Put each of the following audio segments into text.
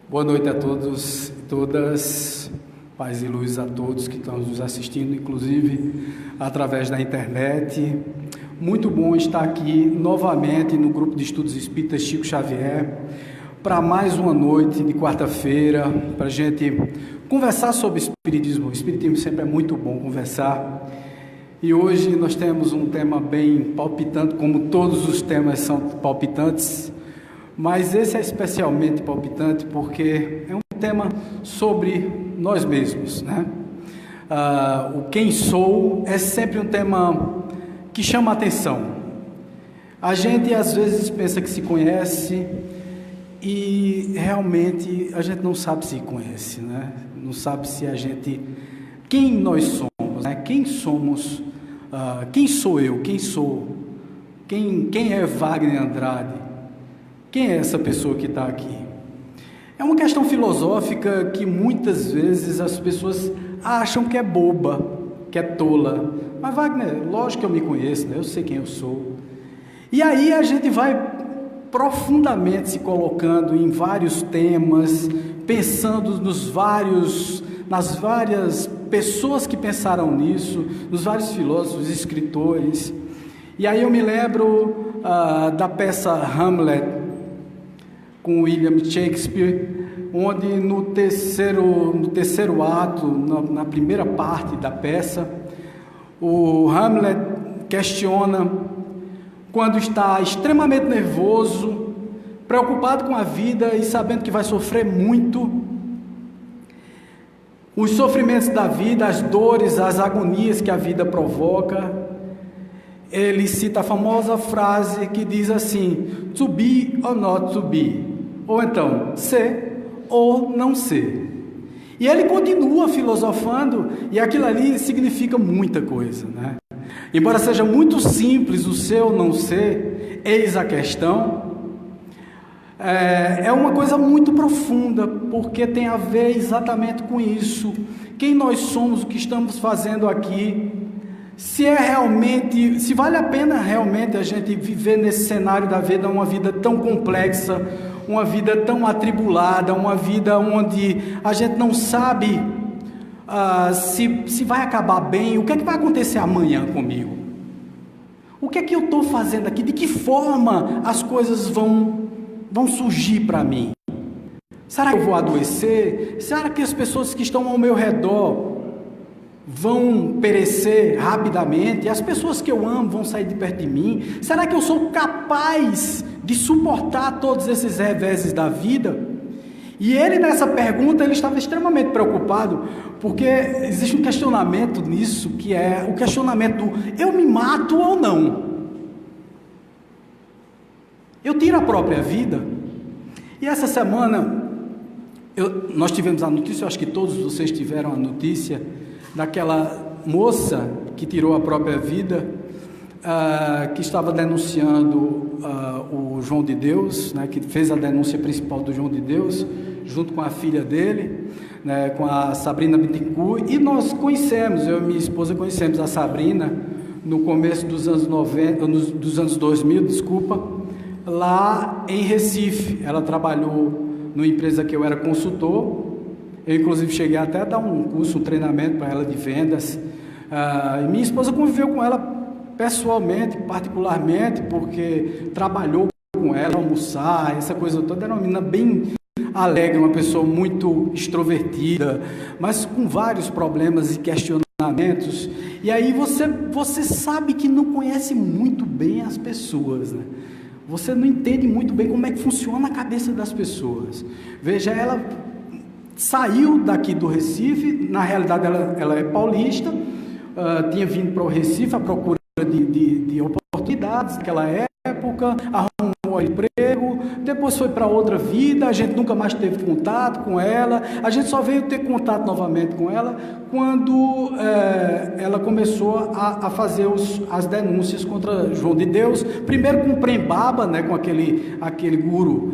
Boa noite a todos e todas, paz e luz a todos que estão nos assistindo, inclusive através da internet. Muito bom estar aqui novamente no grupo de estudos espíritas Chico Xavier, para mais uma noite de quarta-feira, para a gente conversar sobre espiritismo. O espiritismo sempre é muito bom conversar. E hoje nós temos um tema bem palpitante, como todos os temas são palpitantes, mas esse é especialmente palpitante porque é um tema sobre nós mesmos, né? O quem sou é sempre um tema que chama a atenção. A gente às vezes pensa que se conhece e realmente a gente não sabe se conhece, né? Não sabe se a gente... Quem nós somos, né? Quem somos... quem sou eu? Quem sou? Quem é Wagner Andrade? Quem é essa pessoa que está aqui? É uma questão filosófica que muitas vezes as pessoas acham que é boba, que é tola. Mas Wagner, lógico que eu me conheço, né? Eu sei quem eu sou. E aí a gente vai profundamente se colocando em vários temas, pensando nas várias pessoas que pensaram nisso, nos vários filósofos, escritores. E aí eu me lembro da peça Hamlet, com William Shakespeare, onde no terceiro ato, na primeira parte da peça, o Hamlet questiona, quando está extremamente nervoso, preocupado com a vida e sabendo que vai sofrer muito, os sofrimentos da vida, as dores, as agonias que a vida provoca. Ele cita a famosa frase que diz assim: to be or not to be, ou então, ser ou não ser. E ele continua filosofando, e aquilo ali significa muita coisa, né? Embora seja muito simples o ser ou não ser, eis a questão, é uma coisa muito profunda, porque tem a ver exatamente com isso. Quem nós somos, o que estamos fazendo aqui, se vale a pena realmente a gente viver nesse cenário da vida, uma vida tão complexa, uma vida tão atribulada, uma vida onde a gente não sabe se vai acabar bem, o que é que vai acontecer amanhã comigo? O que é que eu estou fazendo aqui? De que forma as coisas vão surgir para mim? Será que eu vou adoecer? Será que as pessoas que estão ao meu redor vão perecer rapidamente? As pessoas que eu amo vão sair de perto de mim? Será que eu sou capaz de suportar todos esses reveses da vida? E ele, nessa pergunta, ele estava extremamente preocupado, porque existe um questionamento nisso, que é o questionamento do eu me mato ou não? Eu tiro a própria vida? E essa semana nós tivemos a notícia, eu acho que todos vocês tiveram a notícia, daquela moça que tirou a própria vida, que estava denunciando o João de Deus, né, que fez a denúncia principal do João de Deus, junto com a filha dele, né, com a Sabrina Bittencourt, e nós conhecemos, eu e minha esposa conhecemos a Sabrina no começo dos anos 90, dos anos 2000, lá em Recife. Ela trabalhou numa empresa que eu era consultor. Eu, inclusive, cheguei até a dar um curso, um treinamento para ela de vendas. E minha esposa conviveu com ela pessoalmente, particularmente, porque trabalhou com ela, almoçar, essa coisa toda. Era uma menina bem alegre, uma pessoa muito extrovertida, mas com vários problemas e questionamentos. E aí você sabe que não conhece muito bem as pessoas, né? Você não entende muito bem como é que funciona a cabeça das pessoas. Veja, ela saiu daqui do Recife, na realidade ela é paulista, tinha vindo para o Recife à procura de oportunidades naquela época, arrumou um emprego, depois foi para outra vida, a gente nunca mais teve contato com ela, a gente só veio ter contato novamente com ela quando ela começou a fazer as denúncias contra João de Deus, primeiro com o Prembaba, né, com aquele guru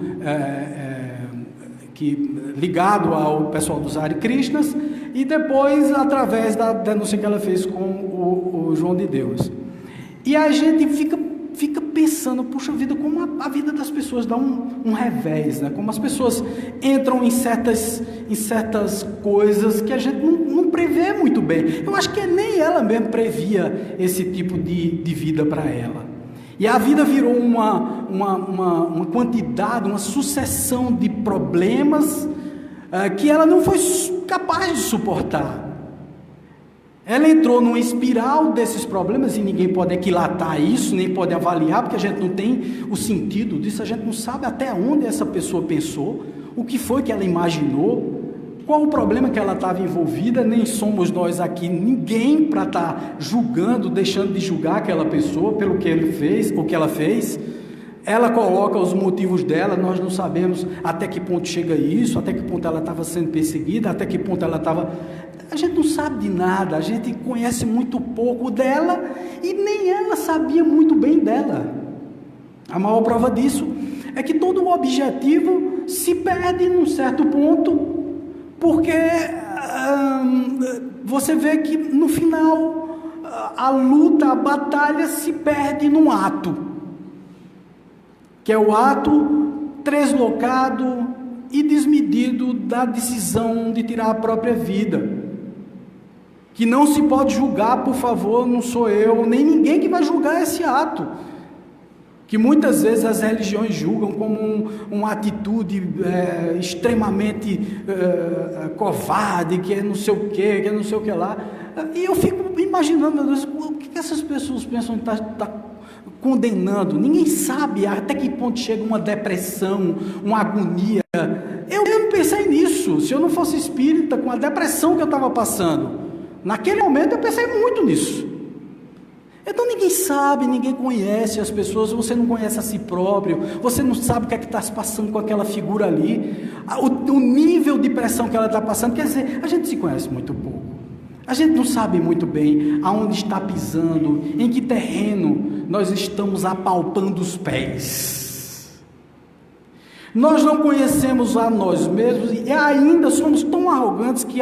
ligado ao pessoal dos Hare Krishnas, e depois através da denúncia que ela fez com o João de Deus. E a gente fica pensando pensando, puxa vida, como a vida das pessoas dá um revés, né? Como as pessoas entram em certas coisas que a gente não prevê muito bem. Eu acho que nem ela mesmo previa esse tipo de vida para ela. E a vida virou uma quantidade, uma sucessão de problemas que ela não foi capaz de suportar. Ela entrou numa espiral desses problemas e ninguém pode aquilatar isso, nem pode avaliar, porque a gente não tem o sentido disso, a gente não sabe até onde essa pessoa pensou, o que foi que ela imaginou, qual o problema que ela estava envolvida. Nem somos nós aqui ninguém para estar julgando, deixando de julgar aquela pessoa pelo que ele fez, o que ela fez. Ela coloca os motivos dela, nós não sabemos até que ponto chega isso, até que ponto ela estava sendo perseguida, até que ponto ela estava... A gente não sabe de nada, a gente conhece muito pouco dela e nem ela sabia muito bem dela. A maior prova disso é que todo o objetivo se perde num certo ponto, porque você vê que no final a luta, a batalha se perde num ato, que é o ato deslocado e desmedido da decisão de tirar a própria vida. Que não se pode julgar, por favor, não sou eu, nem ninguém que vai julgar esse ato. Que muitas vezes as religiões julgam como uma atitude extremamente covarde, que é não sei o que é não sei o que lá. E eu fico imaginando, meu Deus, o que essas pessoas pensam que está condenando? Ninguém sabe até que ponto chega uma depressão, uma agonia. Eu não pensei nisso, se eu não fosse espírita, com a depressão que eu estava passando. Naquele momento eu pensei muito nisso. Então ninguém sabe, ninguém conhece as pessoas, você não conhece a si próprio, você não sabe o que é que está se passando com aquela figura ali, o nível de pressão que ela está passando. Quer dizer, a gente se conhece muito pouco, a gente não sabe muito bem aonde está pisando, em que terreno nós estamos apalpando os pés. Nós não conhecemos a nós mesmos e ainda somos tão arrogantes que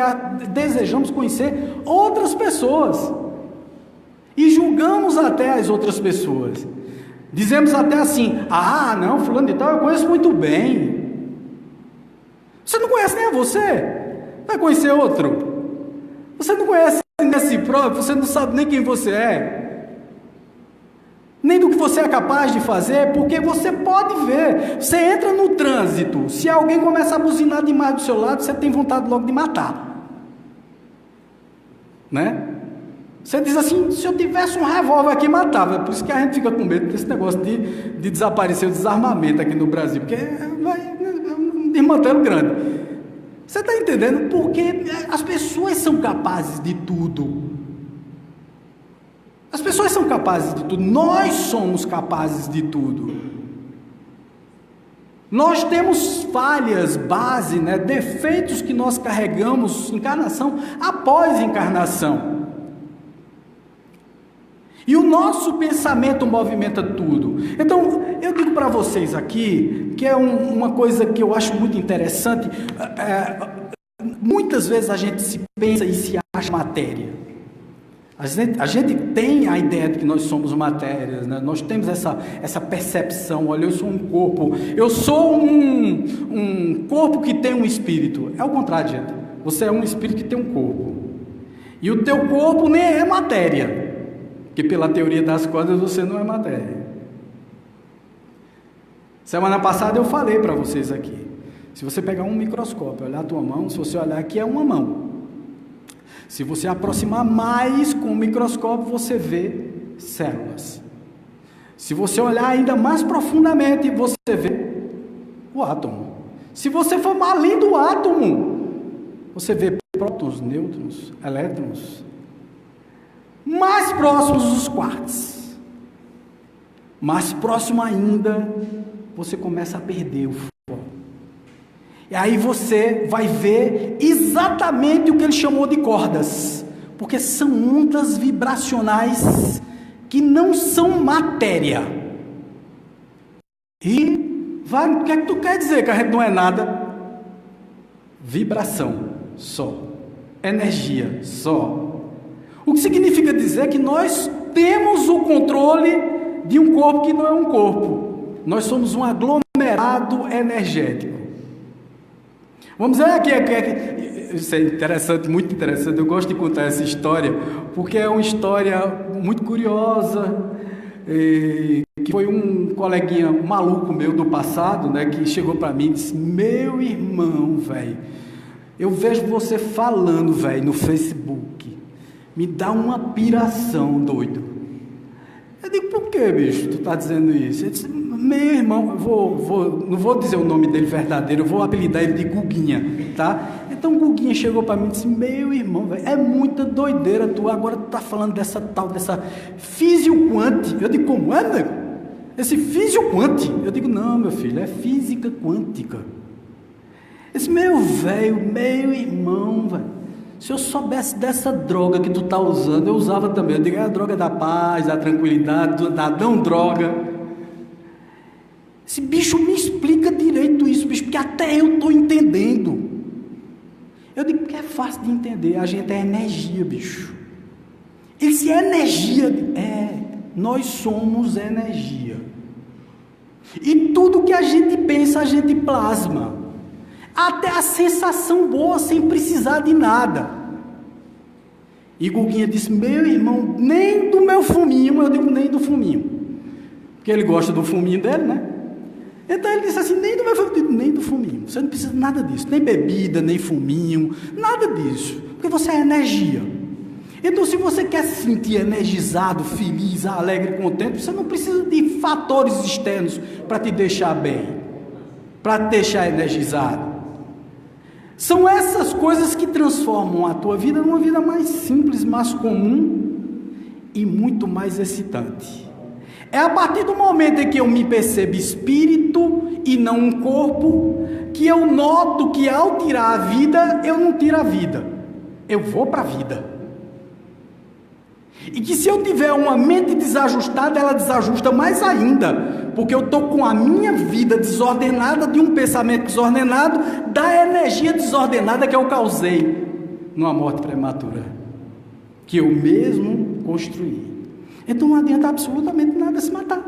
desejamos conhecer outras pessoas e julgamos até as outras pessoas. Dizemos até assim: ah, não, fulano de tal eu conheço muito bem. Você não conhece nem a você, vai conhecer outro? Você não conhece nem a si próprio, você não sabe nem quem você é, nem do que você é capaz de fazer, porque você pode ver, você entra no trânsito, se alguém começa a buzinar demais do seu lado, você tem vontade logo de matar, né? Você diz assim: se eu tivesse um revólver aqui, matava. Por isso que a gente fica com medo desse negócio de desaparecer o desarmamento aqui no Brasil, porque vai desmantelo grande. Você está entendendo? Porque as pessoas são capazes de tudo. As pessoas são capazes de tudo, nós somos capazes de tudo. Nós temos falhas, base, né, defeitos que nós carregamos encarnação após encarnação. E o nosso pensamento movimenta tudo. Então, eu digo para vocês aqui, que é uma coisa que eu acho muito interessante, muitas vezes a gente se pensa e se acha matéria. A gente tem a ideia de que nós somos matérias, né? Nós temos essa percepção: olha, eu sou um corpo, eu sou um corpo que tem um espírito. É o contrário, gente. Você é um espírito que tem um corpo. E o teu corpo nem é matéria, porque pela teoria das cordas você não é matéria. Semana passada eu falei para vocês aqui: se você pegar um microscópio, olhar a tua mão, se você olhar aqui é uma mão. Se você aproximar mais com o microscópio, você vê células. Se você olhar ainda mais profundamente, você vê o átomo. Se você for além do átomo, você vê prótons, nêutrons, elétrons. Mais próximos os quarks. Mais próximo ainda, você começa a perder o foco. E aí você vai ver exatamente o que ele chamou de cordas, porque são ondas vibracionais que não são matéria. E o que é que tu quer dizer que a gente não é nada? Vibração só, energia só. O que significa dizer que nós temos o controle de um corpo que não é um corpo. Nós somos um aglomerado energético. Vamos ver aqui. Isso é interessante, muito interessante. Eu gosto de contar essa história, porque é uma história muito curiosa, que foi um coleguinha maluco meu do passado, né, que chegou para mim e disse: meu irmão, velho, eu vejo você falando, velho, no Facebook, me dá uma piração, doido. Eu digo: por que, bicho, tu tá dizendo isso? Ele disse: meu irmão, não vou dizer o nome dele verdadeiro, eu vou apelidar ele de Guguinha, tá? Então Guguinha chegou para mim e disse: meu irmão, véio, é muita doideira tu, agora tu tá falando dessa fisioquante. Eu digo: como é, nego? Esse fisioquante? Eu digo: não, meu filho, é física quântica. Esse meu velho, meu irmão, velho, se eu soubesse dessa droga que tu tá usando, eu usava também. Eu digo: é a droga da paz, da tranquilidade, da não droga. Esse bicho me explica direito isso, bicho, porque até eu estou entendendo. Eu digo: porque é fácil de entender, a gente é energia, bicho. E se é energia, nós somos energia. E tudo que a gente pensa, a gente plasma. Até a sensação boa, sem precisar de nada. E Guguinha disse: meu irmão, nem do meu fuminho. Eu digo: nem do fuminho, porque ele gosta do fuminho dele, né? Então ele disse assim: nem do meu fuminho. Nem do fuminho, você não precisa de nada disso, nem bebida, nem fuminho, nada disso, porque você é energia. Então, se você quer se sentir energizado, feliz, alegre, contente, você não precisa de fatores externos para te deixar bem, para te deixar energizado. São essas coisas que transformam a tua vida numa vida mais simples, mais comum e muito mais excitante. É a partir do momento em que eu me percebo espírito e não um corpo, que eu noto que ao tirar a vida, eu não tiro a vida, eu vou para a vida. E que se eu tiver uma mente desajustada, ela desajusta mais ainda, porque eu estou com a minha vida desordenada, de um pensamento desordenado, da energia desordenada que eu causei numa morte prematura, que eu mesmo construí. Então não adianta absolutamente nada se matar.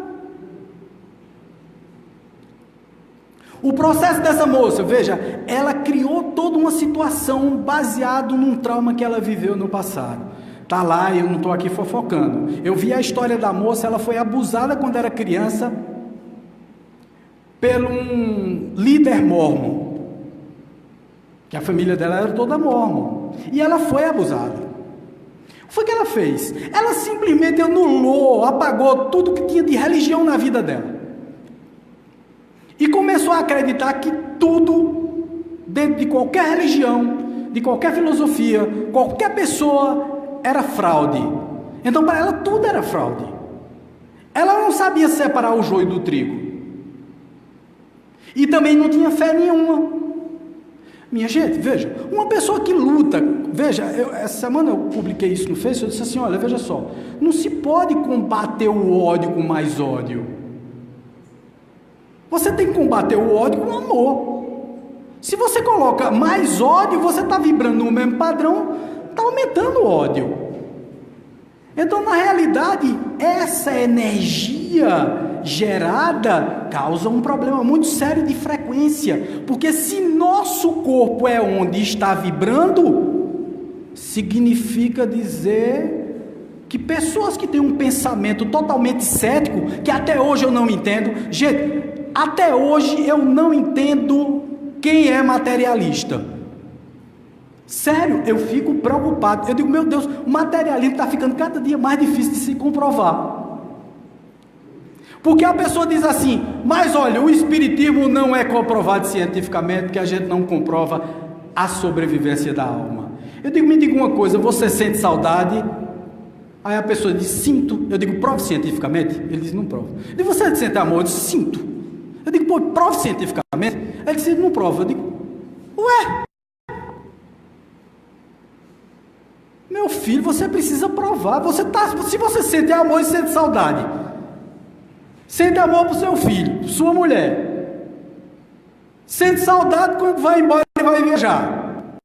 O processo dessa moça, veja, ela criou toda uma situação baseado num trauma que ela viveu no passado. Está lá, eu não estou aqui fofocando. Eu vi a história da moça, ela foi abusada quando era criança por um líder mórmon, que a família dela era toda mórmon, e ela foi abusada. O que foi que ela fez? Ela simplesmente anulou, apagou tudo que tinha de religião na vida dela, e começou a acreditar que tudo, dentro de qualquer religião, de qualquer filosofia, qualquer pessoa, era fraude. Então para ela tudo era fraude. Ela não sabia separar o joio do trigo, e também não tinha fé nenhuma. Minha gente, veja, uma pessoa que luta, veja, essa semana eu publiquei isso no Facebook, eu disse assim: olha, veja só, não se pode combater o ódio com mais ódio, você tem que combater o ódio com amor. Se você coloca mais ódio, você está vibrando no mesmo padrão, está aumentando o ódio. Então, na realidade, essa energia gerada causa um problema muito sério de frequência, porque se nosso corpo é onde está vibrando, significa dizer que pessoas que têm um pensamento totalmente cético, que até hoje eu não entendo, gente, até hoje eu não entendo quem é materialista. Sério, eu fico preocupado. Eu digo: meu Deus, o materialismo está ficando cada dia mais difícil de se comprovar. Porque a pessoa diz assim: mas olha, o espiritismo não é comprovado cientificamente, porque a gente não comprova a sobrevivência da alma. Eu digo: me diga uma coisa, você sente saudade? Aí a pessoa diz: sinto. Eu digo: prove cientificamente? Ele diz: não prova. Eu digo: você sente amor? Eu digo: sinto. Eu digo: pô, prove cientificamente? Ele diz: não prova. Eu digo: ué? Meu filho, você precisa provar. Se você sente amor e sente saudade, sente amor para o seu filho, sua mulher, sente saudade quando vai embora e vai viajar,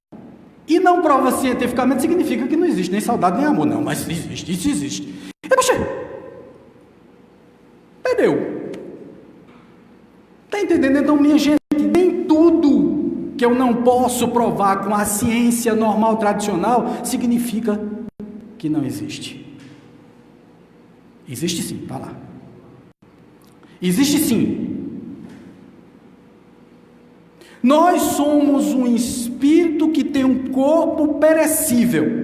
e não prova cientificamente, significa que não existe nem saudade nem amor. Não, mas existe, isso existe. Poxa, eu. Está entendendo? Então, minha gente, nem tudo que eu não posso provar com a ciência normal, tradicional, significa que não existe. Existe sim, está lá. Existe sim. Nós somos um espírito que tem um corpo perecível.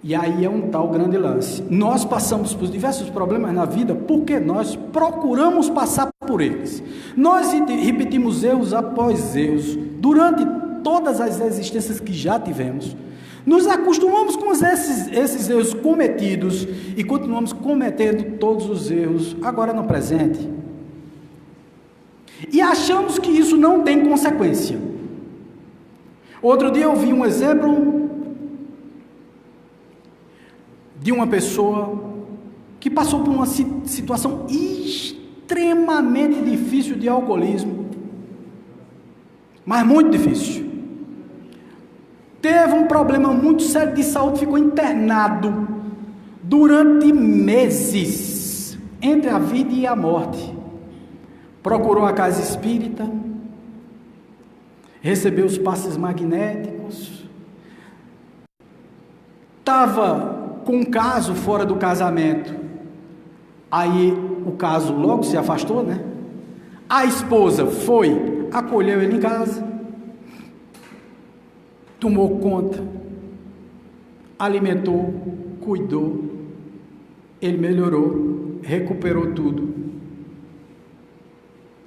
E aí é um tal grande lance. Nós passamos por diversos problemas na vida porque nós procuramos passar por eles. Nós repetimos erros após erros durante todas as existências que já tivemos. Nos acostumamos com esses erros cometidos e continuamos cometendo todos os erros agora no presente. E achamos que isso não tem consequência. Outro dia eu vi um exemplo de uma pessoa que passou por uma situação extremamente difícil de alcoolismo, mas muito difícil. Teve um problema muito sério de saúde, ficou internado durante meses, entre a vida e a morte. Procurou a casa espírita, recebeu os passes magnéticos, estava com um caso fora do casamento, aí o caso logo se afastou, né? A esposa foi, acolheu ele em casa, tomou conta, alimentou, cuidou, ele melhorou, recuperou tudo,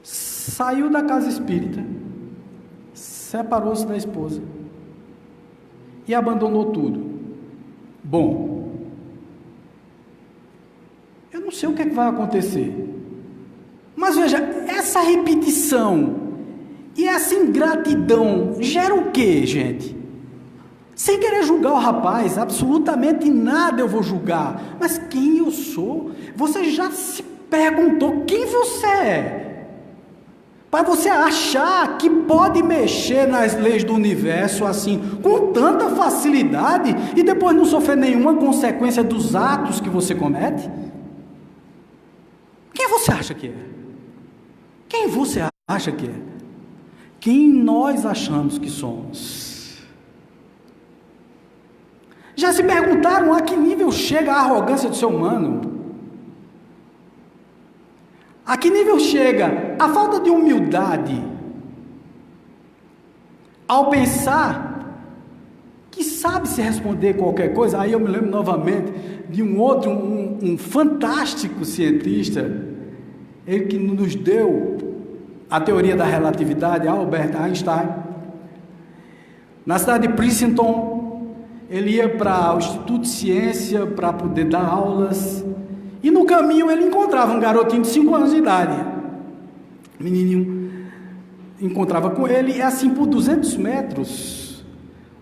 saiu da casa espírita, separou-se da esposa e abandonou tudo. Bom, eu não sei o que é que vai acontecer, mas veja, essa repetição e essa ingratidão gera o quê, gente? Sem querer julgar o rapaz, absolutamente nada eu vou julgar, mas quem eu sou? Você já se perguntou quem você é? Para você achar que pode mexer nas leis do universo assim, com tanta facilidade, e depois não sofrer nenhuma consequência dos atos que você comete? Quem você acha que é? Quem você acha que é? Quem nós achamos que somos? Já se perguntaram a que nível chega a arrogância do ser humano? A que nível chega a falta de humildade ao pensar que sabe se responder qualquer coisa? Aí eu me lembro novamente de um fantástico cientista, ele que nos deu a teoria da relatividade, Albert Einstein. Na cidade de Princeton, ele ia para o Instituto de Ciência para poder dar aulas. E no caminho ele encontrava um garotinho de 5 anos de idade. O menininho encontrava com ele e assim por 200 metros,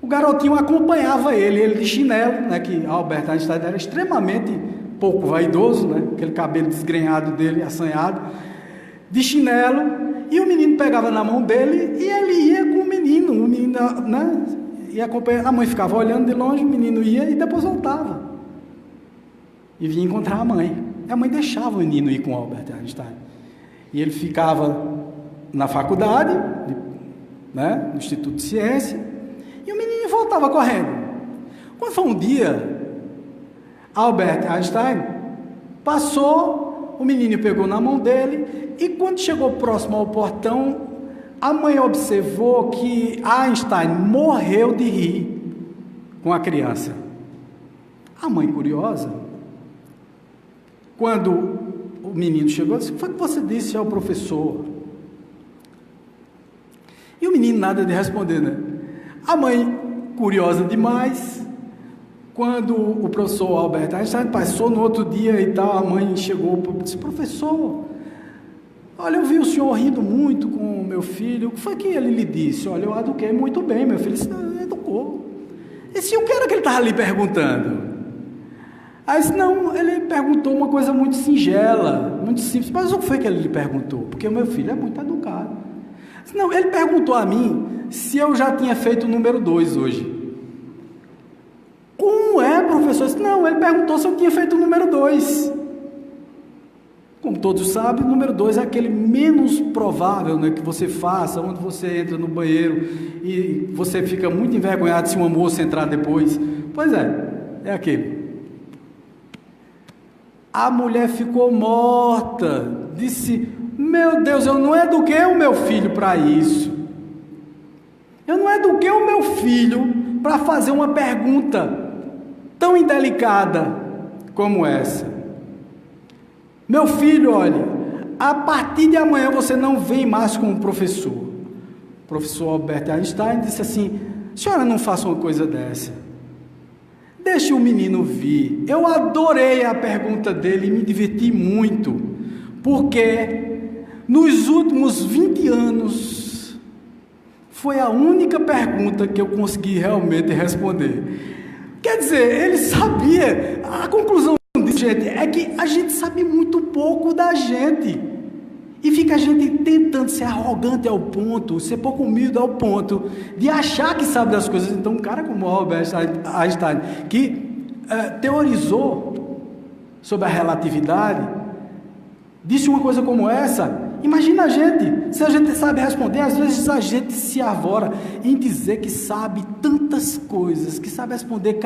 o garotinho acompanhava ele de chinelo, né, que Albert Einstein era extremamente pouco vaidoso, né, aquele cabelo desgrenhado dele, assanhado, de chinelo, e o menino pegava na mão dele e ele ia com o menino, né, ia acompanhar, a mãe ficava olhando de longe, o menino ia e depois voltava. E vinha encontrar a mãe. A mãe deixava o menino ir com Albert Einstein. E ele ficava na faculdade, né, no Instituto de Ciência, e o menino voltava correndo. Quando foi um dia, Albert Einstein passou, o menino pegou na mão dele, e quando chegou próximo ao portão, a mãe observou que Einstein morreu de rir com a criança. A mãe, curiosa, quando o menino chegou, disse: o que foi que você disse ao professor? E o menino nada de responder, né? A mãe, curiosa demais, quando o professor Albert Einstein passou no outro dia e tal, a mãe chegou e disse: professor, olha, eu vi o senhor rindo muito com o meu filho, o que foi que ele lhe disse? Olha, eu eduquei muito bem, meu filho. Ele educou. E se o que era que ele estava ali perguntando? Aí disse: não, ele perguntou uma coisa muito singela, muito simples. Mas o que foi que ele lhe perguntou? Porque o meu filho é muito educado. Disse: não, ele perguntou a mim se eu já tinha feito o número 2 hoje. Como é, professor? Disse: não, ele perguntou se eu tinha feito o número 2. Como todos sabem, o número 2 é aquele menos provável, né, que você faça, onde você entra no banheiro e você fica muito envergonhado se uma moça entrar depois. Pois é aquele. A mulher ficou morta, disse: meu Deus, eu não eduquei o meu filho para isso. Eu não eduquei o meu filho para fazer uma pergunta tão indelicada como essa. Meu filho, olha, a partir de amanhã você não vem mais como professor. O professor Albert Einstein disse assim: senhora, não faça uma coisa dessa. Deixe o menino vir. Eu adorei a pergunta dele e me diverti muito, porque nos últimos 20 anos foi a única pergunta que eu consegui realmente responder. Quer dizer, ele sabia. A conclusão disso, gente, é que a gente sabe muito pouco da gente. E fica a gente tentando ser arrogante ao ponto, ser pouco humilde ao ponto de achar que sabe das coisas. Então, um cara como Albert Einstein, que teorizou sobre a relatividade, disse uma coisa como essa. Imagina a gente, se a gente sabe responder, às vezes a gente se arvora em dizer que sabe tantas coisas, que sabe responder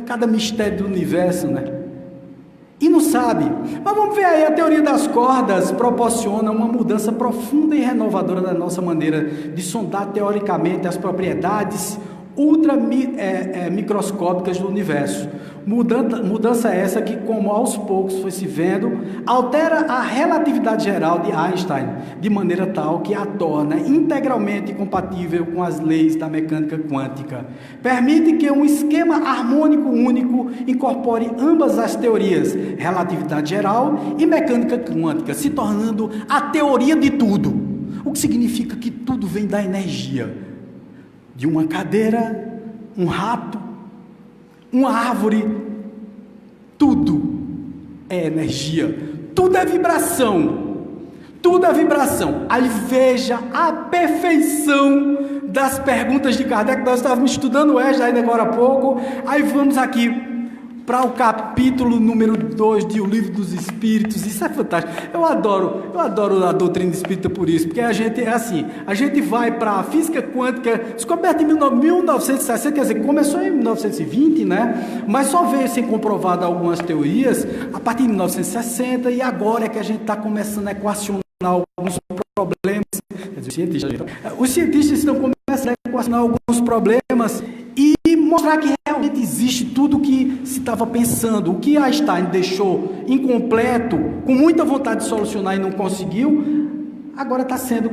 cada mistério do universo, né? E não sabe. Mas vamos ver aí, a teoria das cordas proporciona uma mudança profunda e renovadora da nossa maneira de sondar teoricamente as propriedades microscópicas do universo. Mudança essa que, como aos poucos foi se vendo, altera a relatividade geral de Einstein, de maneira tal que a torna integralmente compatível com as leis da mecânica quântica. Permite que um esquema harmônico único incorpore ambas as teorias, relatividade geral e mecânica quântica, se tornando a teoria de tudo, o que significa que tudo vem da energia. De uma cadeira, um rato, uma árvore, tudo é energia, tudo é vibração, tudo é vibração. Aí veja a perfeição das perguntas de Kardec. Nós estávamos estudando esta ainda agora há pouco, aí vamos aqui para o capítulo número 2 de O Livro dos Espíritos. Isso é fantástico. Eu adoro a doutrina espírita por isso, porque a gente é assim, a gente vai para a física quântica, descoberta em 1960, quer dizer, começou em 1920, né? Mas só veio ser comprovada algumas teorias a partir de 1960, e agora é que a gente está começando a equacionar alguns problemas. Quer dizer, os cientistas estão começando a equacionar alguns problemas e mostrar que realmente existe tudo o que se estava pensando. O que Einstein deixou incompleto, com muita vontade de solucionar e não conseguiu, agora está sendo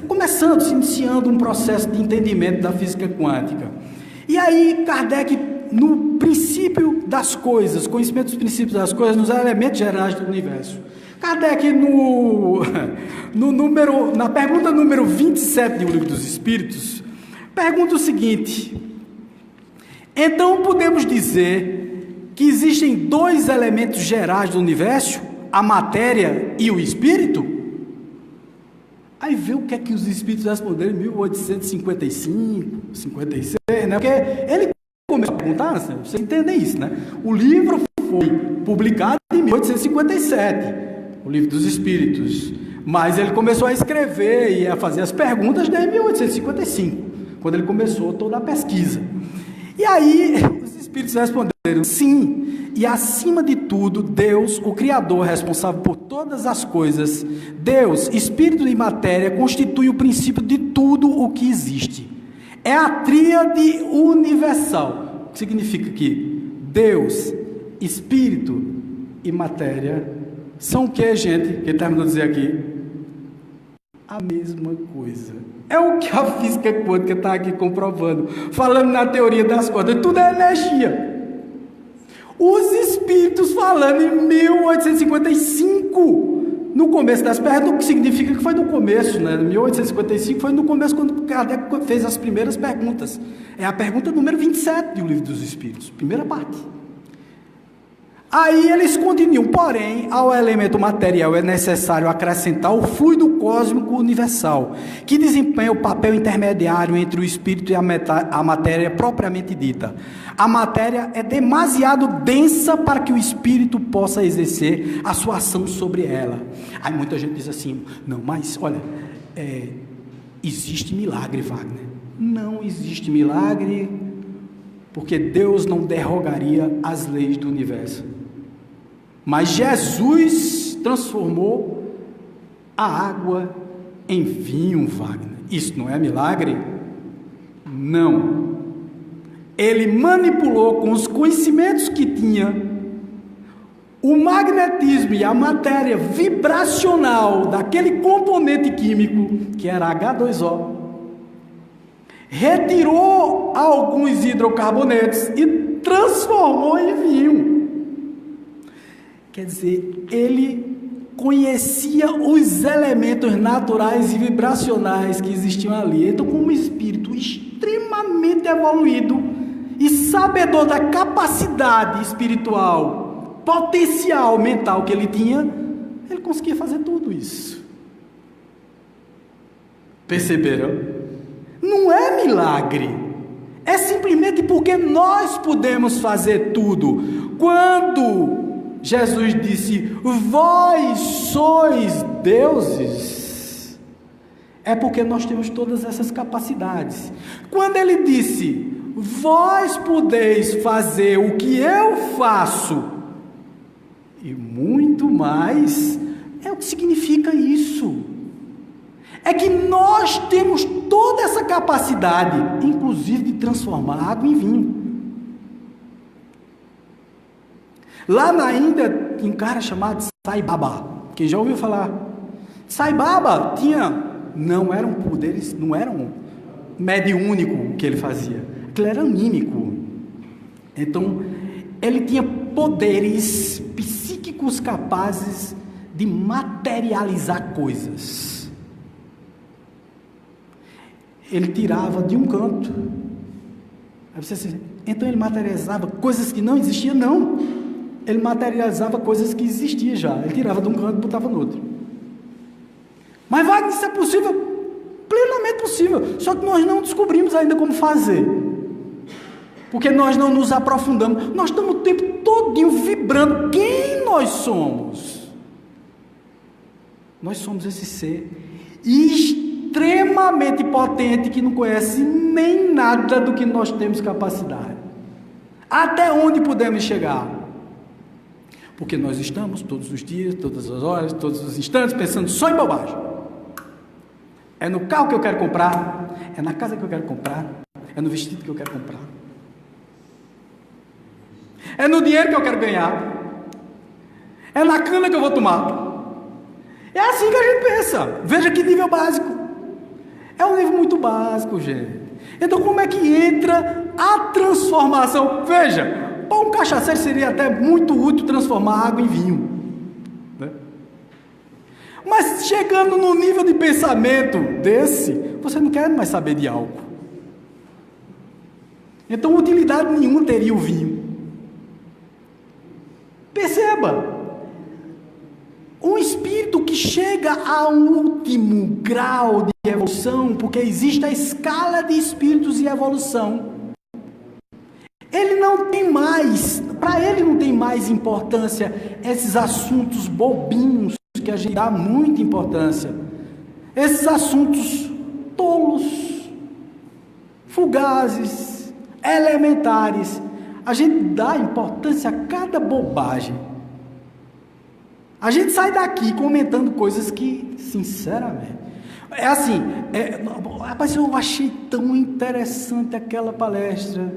começando, se iniciando um processo de entendimento da física quântica. E aí Kardec, no princípio das coisas, conhecimento dos princípios das coisas, nos elementos gerais do universo, Kardec, na pergunta número 27 do Livro dos Espíritos, pergunta o seguinte: então podemos dizer que existem dois elementos gerais do universo, a matéria e o espírito? Aí vê o que é que os espíritos responderam em 1855, 56, né? Porque ele começou a perguntar, vocês entendem isso, né? O livro foi publicado em 1857, o Livro dos Espíritos, mas ele começou a escrever e a fazer as perguntas desde 1855, quando ele começou toda a pesquisa. E aí os espíritos responderam: sim, e acima de tudo, Deus, o Criador, responsável por todas as coisas, Deus, espírito e matéria, constitui o princípio de tudo o que existe. É a tríade universal, o que significa que Deus, espírito e matéria são o que, gente? Que ele terminou de dizer aqui? A mesma coisa. É o que a física quântica está aqui comprovando, falando na teoria das cordas. Tudo é energia. Os espíritos falando em 1855, no começo das perguntas, o que significa que foi no começo, né? 1855 foi no começo, quando Kardec fez as primeiras perguntas. É a pergunta número 27 do Livro dos Espíritos, primeira parte. Aí eles continuam, porém, ao elemento material é necessário acrescentar o fluido cósmico universal, que desempenha o papel intermediário entre o espírito e a matéria propriamente dita. A matéria é demasiado densa para que o espírito possa exercer a sua ação sobre ela. Aí muita gente diz assim, não, mas olha, existe milagre, Wagner. Não existe milagre, porque Deus não derrogaria as leis do universo. Mas Jesus transformou a água em vinho, Wagner. Isso não é milagre? Não. Ele manipulou com os conhecimentos que tinha o magnetismo e a matéria vibracional daquele componente químico que era H2O. Retirou alguns hidrocarbonetos e transformou em vinho. Quer dizer, ele conhecia os elementos naturais e vibracionais que existiam ali. Então, como um espírito extremamente evoluído e sabedor da capacidade espiritual, potencial mental que ele tinha, ele conseguia fazer tudo isso. Perceberam? Não é milagre, é simplesmente porque nós podemos fazer tudo. Quando Jesus disse, vós sois deuses, é porque nós temos todas essas capacidades. Quando ele disse, vós podeis fazer o que eu faço, e muito mais, é o que significa isso. É que nós temos toda essa capacidade, inclusive de transformar água em vinho. Lá na Índia, tinha um cara chamado Sai Baba. Quem já ouviu falar? Sai Baba não eram poderes, não era um mediúnico que ele fazia. Aquilo era anímico. Então, ele tinha poderes psíquicos capazes de materializar coisas. Ele tirava de um canto. Aí você diz, então ele materializava coisas que não existiam? Não. Ele materializava coisas que existiam já. Ele tirava de um canto e botava no outro. Mas Wagner, isso é possível? Plenamente possível. Só que nós não descobrimos ainda como fazer. Porque nós não nos aprofundamos. Nós estamos o tempo todinho vibrando. Quem nós somos? Nós somos esse ser extremamente potente que não conhece nem nada do que nós temos capacidade. Até onde podemos chegar? Porque nós estamos todos os dias, todas as horas, todos os instantes pensando só em bobagem. É no carro que eu quero comprar, é na casa que eu quero comprar, é no vestido que eu quero comprar, é no dinheiro que eu quero ganhar, é na cana que eu vou tomar. É assim que a gente pensa. Veja que nível básico. É um nível muito básico, gente. Então como é que entra a transformação? Veja, para um cachaceiro seria até muito útil transformar água em vinho, né? Mas chegando no nível de pensamento desse, você não quer mais saber de álcool. Então utilidade nenhuma teria o vinho. Perceba, um espírito que chega a um último grau de evolução, porque existe a escala de espíritos e evolução, ele não tem mais, para ele não tem mais importância esses assuntos bobinhos que a gente dá muita importância, esses assuntos tolos, fugazes, elementares. A gente dá importância a cada bobagem. A gente sai daqui comentando coisas que, sinceramente, é assim, rapaz, eu achei tão interessante aquela palestra.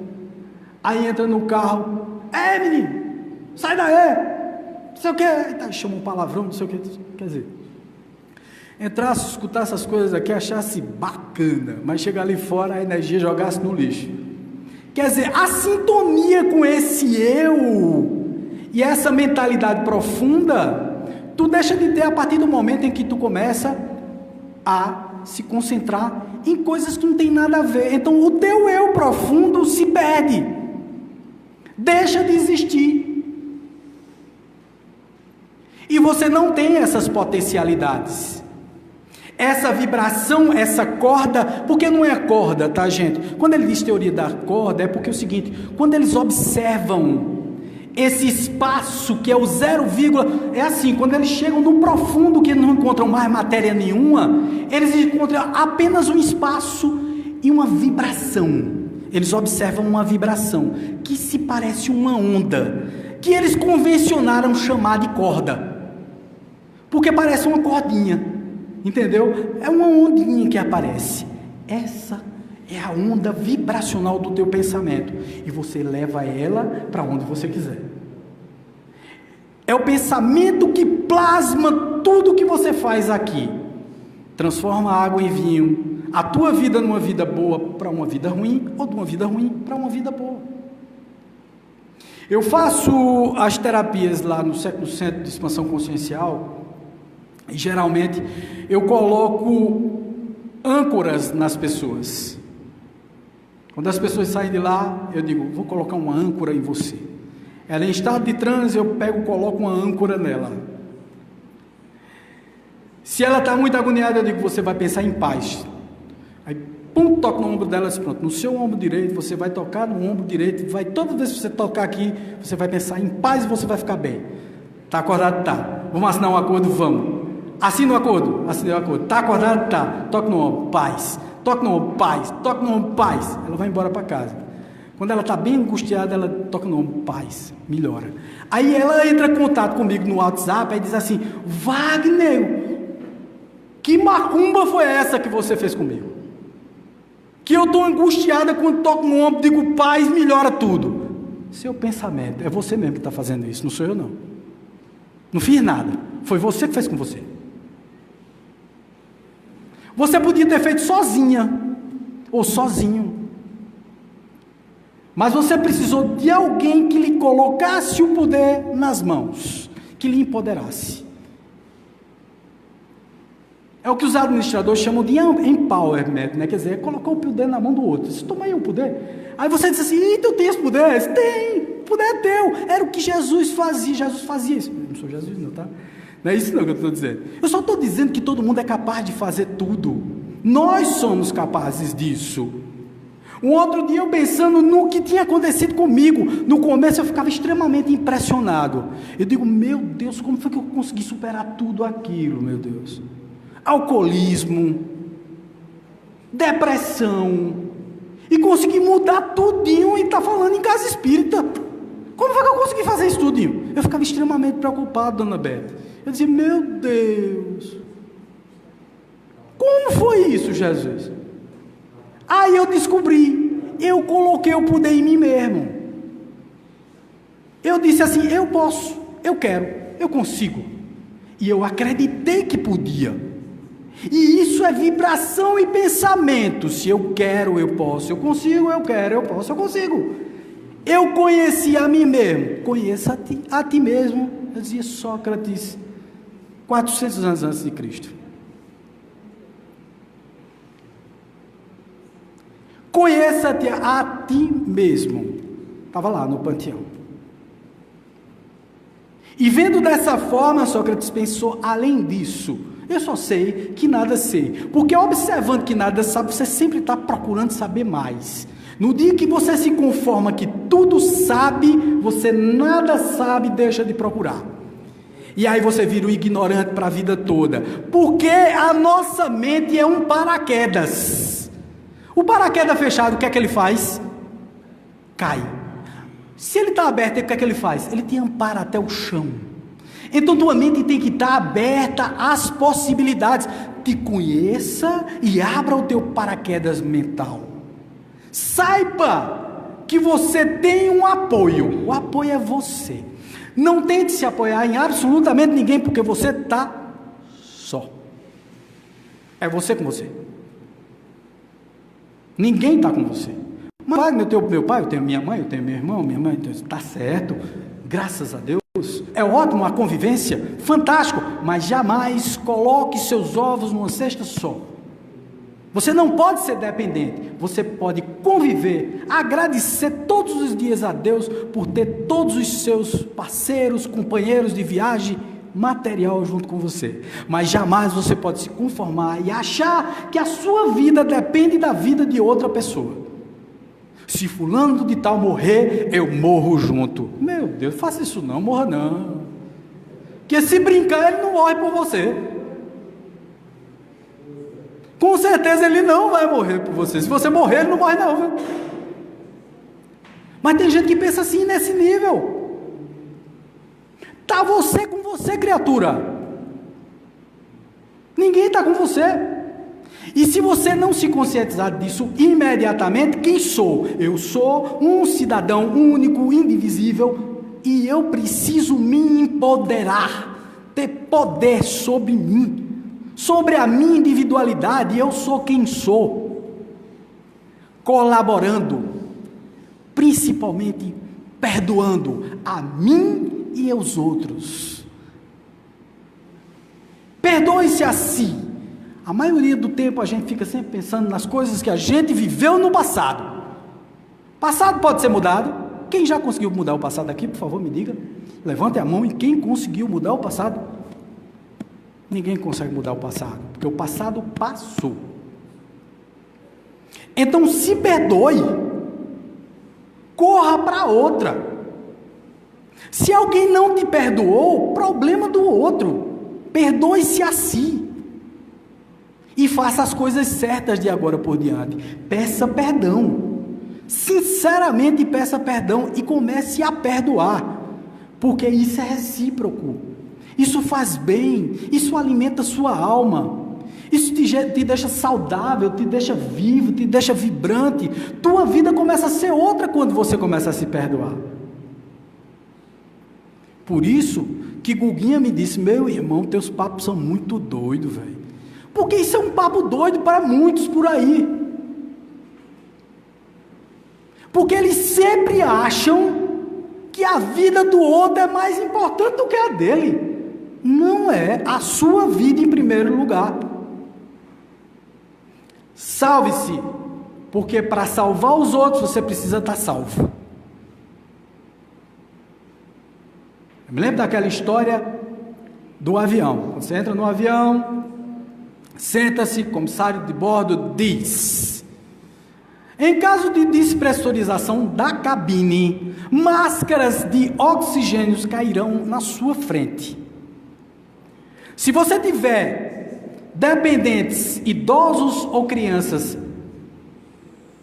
Aí entra no carro, menino, sai daí, não sei o que, chama um palavrão, não sei o que, quer dizer, entrasse, escutasse essas coisas aqui, achasse bacana, mas chegar ali fora, a energia jogasse no lixo. Quer dizer, a sintonia com esse eu, e essa mentalidade profunda, tu deixa de ter a partir do momento em que tu começa a se concentrar em coisas que não tem nada a ver. Então o teu eu profundo se perde, deixa de existir. E você não tem essas potencialidades. Essa vibração, essa corda, porque não é corda, tá, gente? Quando ele diz teoria da corda, é porque é o seguinte: quando eles observam esse espaço que é o 0, é assim, quando eles chegam no profundo, que não encontram mais matéria nenhuma, eles encontram apenas um espaço e uma vibração. Eles observam uma vibração que se parece uma onda, que eles convencionaram chamar de corda, porque parece uma cordinha, entendeu? É uma ondinha que aparece. Essa é a onda vibracional do teu pensamento, e você leva ela para onde você quiser. É o pensamento que plasma tudo que você faz aqui, transforma a água em vinho, a tua vida numa vida boa para uma vida ruim, ou de uma vida ruim para uma vida boa. Eu faço as terapias lá no Centro de Expansão Consciencial, e geralmente eu coloco âncoras nas pessoas. Quando as pessoas saem de lá, eu digo: vou colocar uma âncora em você. Ela em estado de transe, eu coloco uma âncora nela. Se ela está muito agoniada, eu digo: você vai pensar em paz. Aí, pum, toco no ombro dela e diz: pronto, no seu ombro direito, você vai tocar no ombro direito, toda vez que você tocar aqui, você vai pensar em paz e você vai ficar bem. Está acordado? Tá. Vamos assinar um acordo? Vamos. Assina o acordo? Assinei o acordo. Está acordado? Tá. Toca no ombro, paz. Toca no ombro, paz. Toca no ombro, paz. Ela vai embora para casa. Quando ela está bem angustiada, ela toca no ombro, paz, melhora. Aí ela entra em contato comigo no WhatsApp e diz assim: Wagner, que macumba foi essa que você fez comigo? Que eu estou angustiada, quando toco no ombro, digo paz, melhora tudo. Seu pensamento, é você mesmo que está fazendo isso, não sou eu não. Não fiz nada, foi você que fez com você. Você podia ter feito sozinha, ou sozinho, mas você precisou de alguém que lhe colocasse o poder nas mãos, que lhe empoderasse. É o que os administradores chamam de empowerment, né? Quer dizer, colocou o poder na mão do outro. Você toma aí o poder. Aí você diz assim: eu tenho esse poder? Tem, o poder é teu. Era o que Jesus fazia. Jesus fazia isso. Eu não sou Jesus não, tá? Não é isso não que eu estou dizendo. Eu só estou dizendo que todo mundo é capaz de fazer tudo. Nós somos capazes disso. Um outro dia eu pensando no que tinha acontecido comigo. No começo eu ficava extremamente impressionado. Eu digo: meu Deus, como foi que eu consegui superar tudo aquilo, meu Deus? Alcoolismo, depressão, e consegui mudar tudinho e está falando em casa espírita. Como foi que eu consegui fazer isso tudinho? Eu ficava extremamente preocupado, dona Beth. Eu dizia: meu Deus, como foi isso, Jesus? Aí eu descobri, eu coloquei o poder em mim mesmo. Eu disse assim: eu posso, eu quero, eu consigo. E eu acreditei que podia. E isso é vibração e pensamento. Se eu quero, eu posso, eu consigo, eu quero, eu posso, eu consigo. Eu conheci a mim mesmo. Conheça a ti mesmo, eu dizia Sócrates, 400 anos antes de Cristo. Conheça-te a ti mesmo. Estava lá no panteão. E vendo dessa forma, Sócrates pensou: além disso, eu só sei que nada sei. Porque observando que nada sabe, você sempre está procurando saber mais. No dia que você se conforma que tudo sabe, você nada sabe e deixa de procurar. E aí você vira um ignorante para a vida toda. Porque a nossa mente é um paraquedas. O paraquedas fechado, o que é que ele faz? Cai. Se ele está aberto, o que é que ele faz? Ele te ampara até o chão. Então tua mente tem que estar aberta às possibilidades. Te conheça e abra o teu paraquedas mental. Saiba que você tem um apoio. O apoio é você. Não tente se apoiar em absolutamente ninguém, porque você está só. É você com você. Ninguém está com você. Mas Wagner, eu tenho meu pai, eu tenho minha mãe, eu tenho meu irmão, minha mãe, então está certo. Graças a Deus. É ótimo a convivência, fantástico, mas jamais coloque seus ovos numa cesta só. Você não pode ser dependente, você pode conviver, agradecer todos os dias a Deus por ter todos os seus parceiros, companheiros de viagem material junto com você, mas jamais você pode se conformar e achar que a sua vida depende da vida de outra pessoa. Se fulano de tal morrer, eu morro junto. Meu Deus, faça isso não, morra não. Porque se brincar, ele não morre por você. Com certeza ele não vai morrer por você. Se você morrer, ele não morre não, viu? Mas tem gente que pensa assim, nesse nível. Está você com você, criatura. Ninguém está com você. E se você não se conscientizar disso imediatamente, quem sou? Eu sou um cidadão único, indivisível, e eu preciso me empoderar, ter poder sobre mim, sobre a minha individualidade. Eu sou quem sou, colaborando, principalmente perdoando a mim e aos outros. Perdoe-se a si. A maioria do tempo a gente fica sempre pensando nas coisas que a gente viveu no passado. Passado pode ser mudado. Quem já conseguiu mudar o passado aqui, por favor, me diga. Levante a mão e quem conseguiu mudar o passado? Ninguém consegue mudar o passado, porque o passado passou. Então se perdoe. Corra para outra. Se alguém não te perdoou, problema do outro. Perdoe-se a si. E faça as coisas certas de agora por diante. Peça perdão. Sinceramente peça perdão e comece a perdoar. Porque isso é recíproco. Isso faz bem. Isso alimenta sua alma. Isso te deixa saudável, te deixa vivo, te deixa vibrante. Tua vida começa a ser outra quando você começa a se perdoar. Por isso que Guguinha me disse: meu irmão, teus papos são muito doidos, velho. Porque isso é um papo doido para muitos por aí. Porque eles sempre acham que a vida do outro é mais importante do que a dele. Não é. A sua vida em primeiro lugar. Salve-se, porque para salvar os outros você precisa estar salvo. Eu me lembro daquela história do avião. Quando você entra no avião, senta-se, o comissário de bordo diz: em caso de despressurização da cabine, máscaras de oxigênio cairão na sua frente. Se você tiver dependentes, idosos ou crianças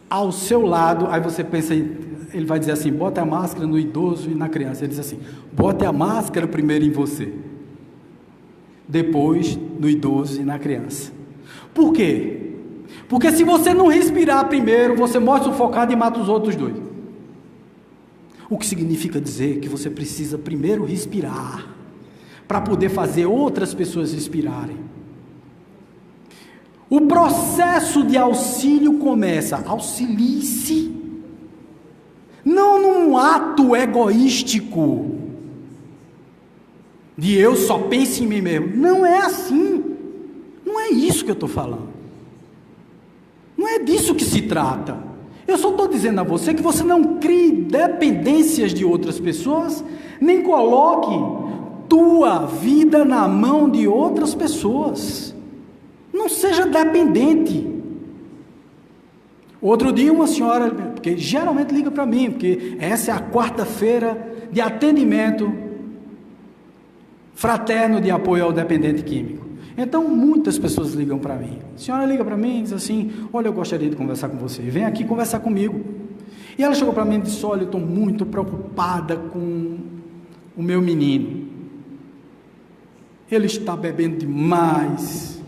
ao seu lado, aí você pensa, ele vai dizer assim: bota a máscara no idoso e na criança. Ele diz assim: bote a máscara primeiro em você, depois no idoso e na criança. Por quê? Porque se você não respirar primeiro, você morre sufocado e mata os outros dois. O que significa dizer que você precisa primeiro respirar, para poder fazer outras pessoas respirarem. O processo de auxílio começa: auxilie-se, não num ato egoístico, de eu só penso em mim mesmo. Não é assim. Não é isso que eu estou falando. Não é disso que se trata. Eu só estou dizendo a você que você não crie dependências de outras pessoas, nem coloque tua vida na mão de outras pessoas. Não seja dependente. Outro dia uma senhora, porque geralmente liga para mim, porque essa é a quarta-feira de atendimento fraterno de apoio ao dependente químico. Então muitas pessoas ligam para mim. A senhora liga para mim e diz assim: olha, eu gostaria de conversar com você, vem aqui conversar comigo. E ela chegou para mim e disse: olha, eu estou muito preocupada com o meu menino, ele está bebendo demais,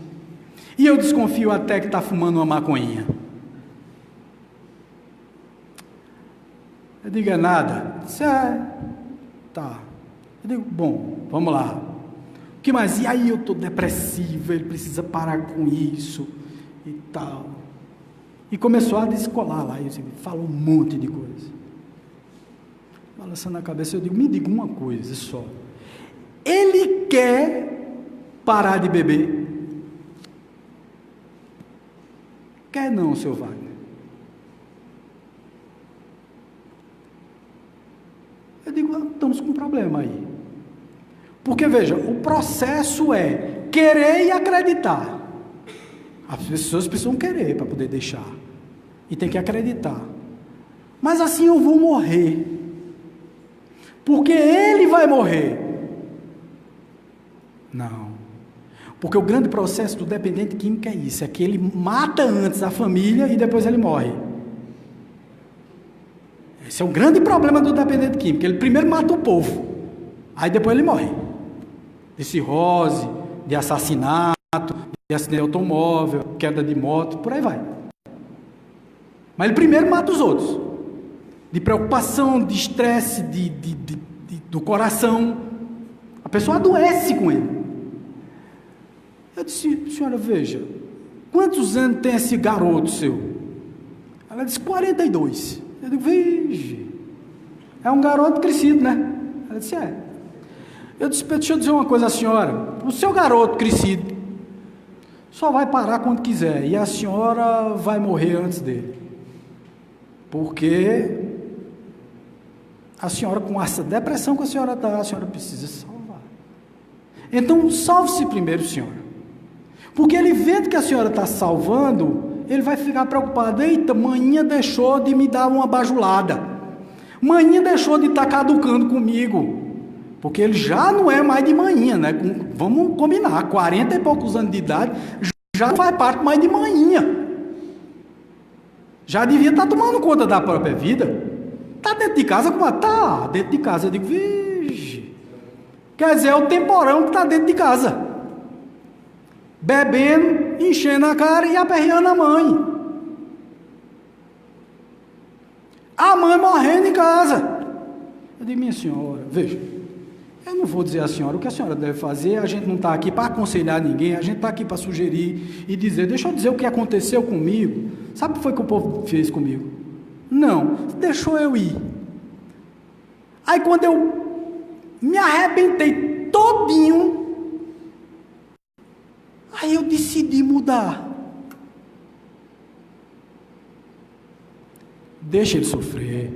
e eu desconfio até que está fumando uma maconhinha. Eu digo: é nada? Disse: é, tá. Eu digo: bom, vamos lá. O que mais? E aí eu estou depressivo, ele precisa parar com isso e tal. E começou a descolar lá, e falou um monte de coisa. Balançando a cabeça, eu digo: me diga uma coisa só. Ele quer parar de beber? Quer não, seu Wagner? Eu digo: estamos com um problema aí. Porque, veja, o processo é querer e acreditar. As pessoas precisam querer para poder deixar. E tem que acreditar. Mas assim eu vou morrer. Porque ele vai morrer. Não. Porque o grande processo do dependente químico é isso. É que ele mata antes a família e depois ele morre. Esse é o grande problema do dependente químico. Ele primeiro mata o povo. Aí depois ele morre. De cirrose, de assassinato, de acidente de automóvel, queda de moto, por aí vai. Mas ele primeiro mata os outros. De preocupação, de estresse, do coração. A pessoa adoece com ele. Eu disse, senhora, veja, quantos anos tem esse garoto seu? Ela disse, 42. Eu digo, veja, é um garoto crescido, né? Ela disse, é. Eu disse, deixa eu dizer uma coisa à senhora, o seu garoto crescido só vai parar quando quiser, e a senhora vai morrer antes dele. Porque a senhora, com essa depressão que a senhora está, a senhora precisa salvar. Então, salve-se primeiro, senhora. Porque ele vendo que a senhora está salvando, ele vai ficar preocupado. Eita, manhã deixou de me dar uma bajulada. Manhã deixou de estar caducando comigo. Porque ele já não é mais de manhã, né? Vamos combinar, 40 e poucos anos de idade, já não faz parte mais de manhã. Já devia estar tomando conta da própria vida. Está dentro de casa? Como está dentro de casa? Eu digo, vixe. Quer dizer, é o temporão que está dentro de casa. Bebendo, enchendo a cara e aperreando a mãe. A mãe morrendo em casa. Eu digo, minha senhora, veja, eu não vou dizer à senhora o que a senhora deve fazer, a gente não está aqui para aconselhar ninguém, a gente está aqui para sugerir e dizer, deixa eu dizer o que aconteceu comigo. Sabe o que foi que o povo fez comigo? Não, deixou eu ir. Aí quando eu me arrebentei todinho, aí eu decidi mudar. Deixa ele sofrer.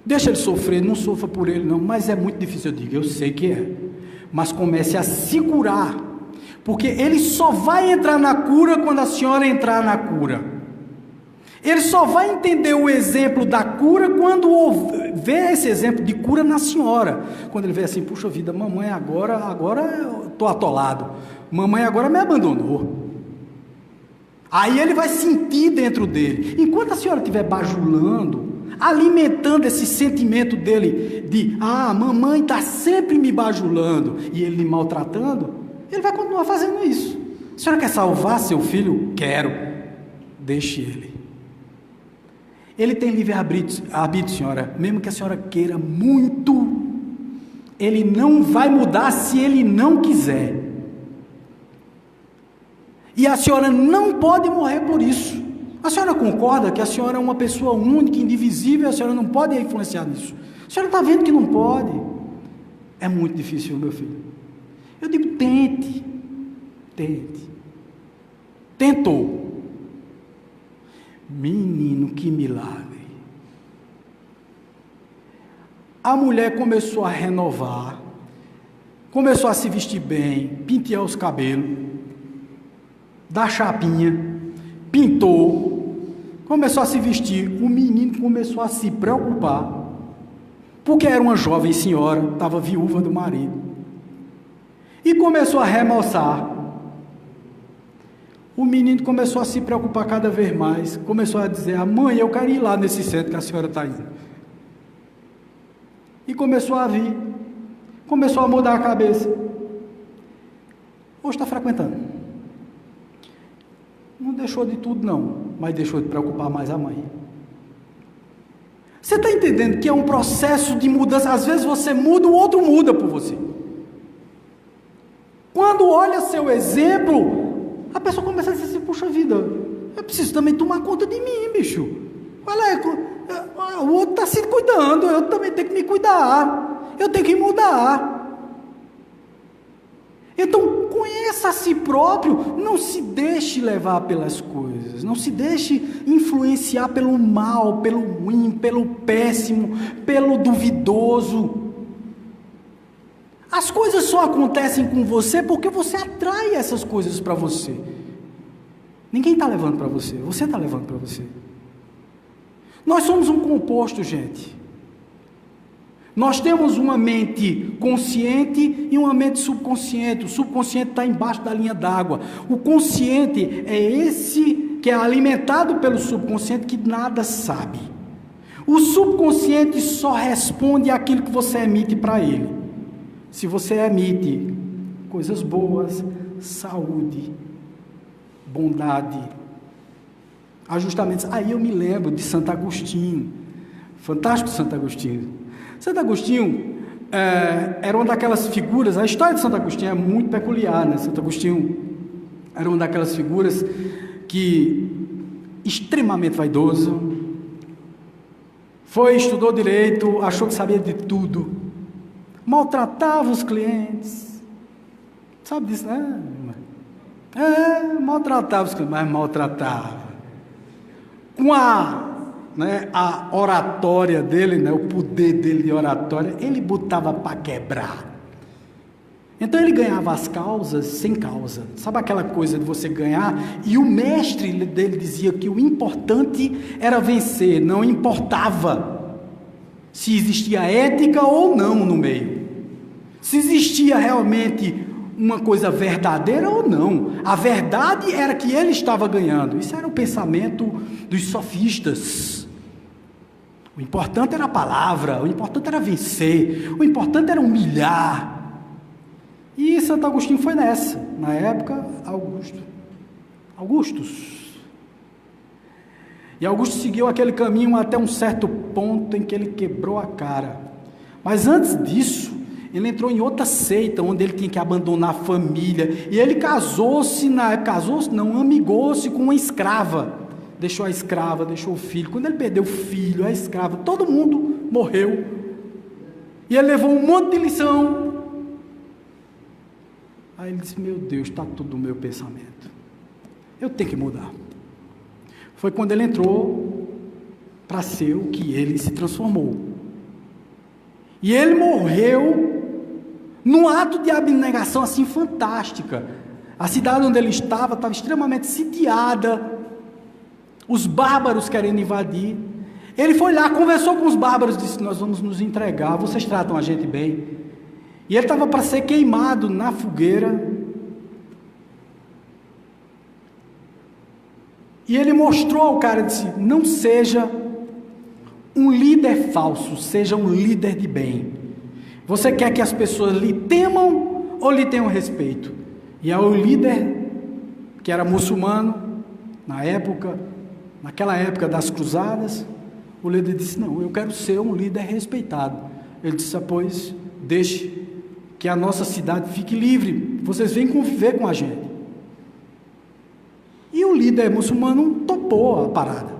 Deixa ele sofrer, não sofra por ele não, mas é muito difícil, eu digo, eu sei que é. Mas comece a se curar, porque ele só vai entrar na cura quando a senhora entrar na cura. Ele só vai entender o exemplo da cura quando ver esse exemplo de cura na senhora. Quando ele vê assim, puxa vida, mamãe agora eu estou atolado. Mamãe agora me abandonou. Aí ele vai sentir dentro dele. Enquanto a senhora estiver bajulando, alimentando esse sentimento dele de, mamãe está sempre me bajulando e ele me maltratando, ele vai continuar fazendo isso. A senhora quer salvar seu filho? Quero. Deixe ele. Ele tem livre-arbítrio, senhora, mesmo que a senhora queira muito, ele não vai mudar se ele não quiser. E a senhora não pode morrer por isso. A senhora concorda que a senhora é uma pessoa única, indivisível, a senhora não pode influenciar nisso? A senhora está vendo que não pode? É muito difícil, meu filho. Eu digo, tente. Tentou. Menino, que milagre. A mulher começou a renovar, começou a se vestir bem, pentear os cabelos, dar chapinha, pintou, começou a se vestir. O menino começou a se preocupar, porque era uma jovem senhora, estava viúva do marido, e começou a remoçar. O menino começou a se preocupar cada vez mais, começou a dizer, mãe, eu quero ir lá nesse centro que a senhora está indo. E começou a vir, começou a mudar a cabeça. Hoje está frequentando. Não deixou de tudo não, mas deixou de preocupar mais a mãe. Você está entendendo que é um processo de mudança? Às vezes você muda, o outro muda por você. Quando olha seu exemplo, a pessoa começa a dizer assim, puxa vida, eu preciso também tomar conta de mim, bicho. Olha, o outro está se cuidando, eu também tenho que me cuidar, eu tenho que mudar. Então, conheça a si próprio, não se deixe levar pelas coisas, não se deixe influenciar pelo mal, pelo ruim, pelo péssimo, pelo duvidoso. As coisas só acontecem com você porque você atrai essas coisas para você. Ninguém está levando para você, você está levando para você. Nós somos um composto, gente. Nós temos uma mente consciente e uma mente subconsciente. O subconsciente está embaixo da linha d'água. O consciente é esse que é alimentado pelo subconsciente que nada sabe. O subconsciente só responde àquilo que você emite para ele. Se você emite coisas boas, saúde, bondade, ajustamentos. Aí eu me lembro de Santo Agostinho. Fantástico Santo Agostinho. Santo Agostinho era uma daquelas figuras, a história de Santo Agostinho é muito peculiar, né? Santo Agostinho era uma daquelas figuras que, extremamente vaidoso, estudou direito, achou que sabia de tudo, maltratava os clientes, sabe disso, né? Maltratava os clientes, mas maltratava, com a oratória dele, né, o poder dele de oratória, ele botava para quebrar. Então ele ganhava as causas sem causa. Sabe aquela coisa de você ganhar? E o mestre dele dizia que o importante era vencer, não importava se existia ética ou não no meio. Se existia realmente uma coisa verdadeira ou não. A verdade era que ele estava ganhando. Isso era o pensamento dos sofistas. O importante era a palavra, o importante era vencer, o importante era humilhar. E Santo Agostinho foi nessa, na época, Augustus. E Augusto seguiu aquele caminho até um certo ponto em que ele quebrou a cara. Mas antes disso, ele entrou em outra seita, onde ele tinha que abandonar a família. E ele casou-se, amigou-se com uma escrava. Deixou a escrava, deixou o filho. Quando ele perdeu o filho, a escrava, todo mundo morreu. E ele levou um monte de lição. Aí ele disse, meu Deus, está tudo no meu pensamento. Eu tenho que mudar. Foi quando ele entrou para ser o que ele se transformou. E ele morreu num ato de abnegação assim fantástica. A cidade onde ele estava extremamente sitiada. Os bárbaros querendo invadir. Ele foi lá, conversou com os bárbaros, disse, nós vamos nos entregar, vocês tratam a gente bem. E ele estava para ser queimado na fogueira. E ele mostrou ao cara, disse, não seja um líder falso, seja um líder de bem. Você quer que as pessoas lhe temam ou lhe tenham respeito? E aí o líder, que era muçulmano, naquela época das cruzadas, o líder disse, não, eu quero ser um líder respeitado. Ele disse, pois, deixe que a nossa cidade fique livre, vocês vêm conviver com a gente. E o líder muçulmano topou a parada.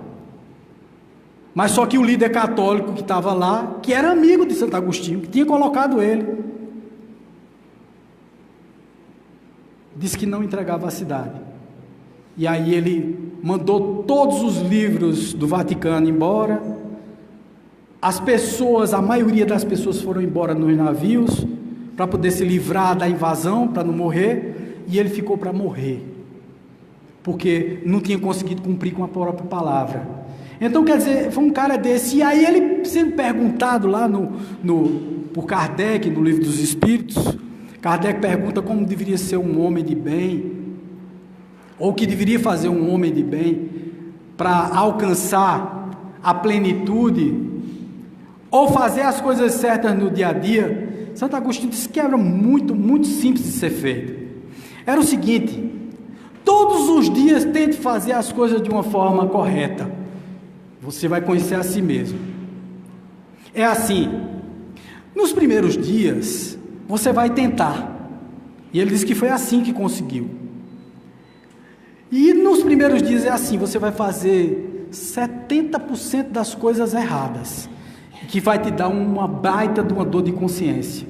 Mas só que o líder católico que estava lá, que era amigo de Santo Agostinho, que tinha colocado ele, disse que não entregava a cidade. E aí ele mandou todos os livros do Vaticano embora. As pessoas, a maioria das pessoas foram embora nos navios, para poder se livrar da invasão, para não morrer, e ele ficou para morrer, porque não tinha conseguido cumprir com a própria palavra. Então, quer dizer, foi um cara desse, e aí ele sendo perguntado lá por Kardec, no Livro dos Espíritos, Kardec pergunta como deveria ser um homem de bem, ou o que deveria fazer um homem de bem, para alcançar a plenitude, ou fazer as coisas certas no dia a dia. Santo Agostinho disse que era muito, muito simples de ser feito. Era o seguinte, todos os dias tente fazer as coisas de uma forma correta. Você vai conhecer a si mesmo. É assim, nos primeiros dias, você vai tentar. E ele disse que foi assim que conseguiu. E nos primeiros dias é assim, você vai fazer 70% das coisas erradas, que vai te dar uma baita de uma dor de consciência.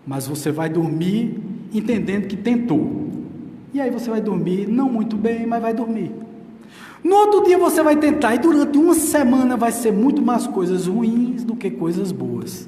Mas você vai dormir entendendo que tentou. E aí você vai dormir, não muito bem, mas vai dormir. No outro dia você vai tentar, e durante uma semana vai ser muito mais coisas ruins do que coisas boas.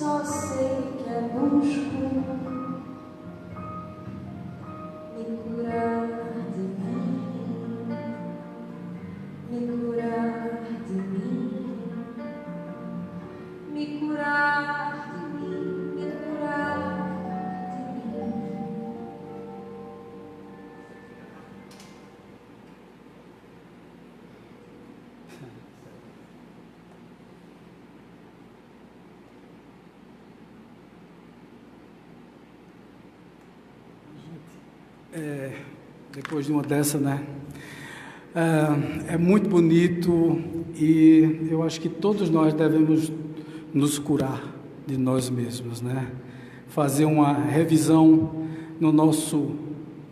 Só sei que busco me curar de mim, me curar de mim, me curar de mim, me curar de mim. Depois de uma dessa, né? É muito bonito e eu acho que todos nós devemos nos curar de nós mesmos, né? Fazer uma revisão no nosso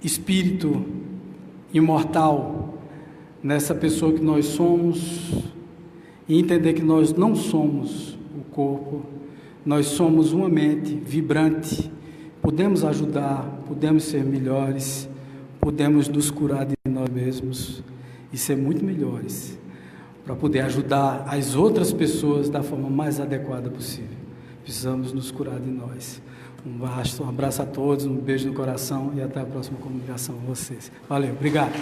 espírito imortal, nessa pessoa que nós somos, e entender que nós não somos o corpo, nós somos uma mente vibrante, podemos ajudar, podemos ser melhores, podemos nos curar de nós mesmos e ser muito melhores, para poder ajudar as outras pessoas da forma mais adequada possível. Precisamos nos curar de nós. Um abraço a todos, um beijo no coração e até a próxima comunicação com vocês. Valeu, obrigado.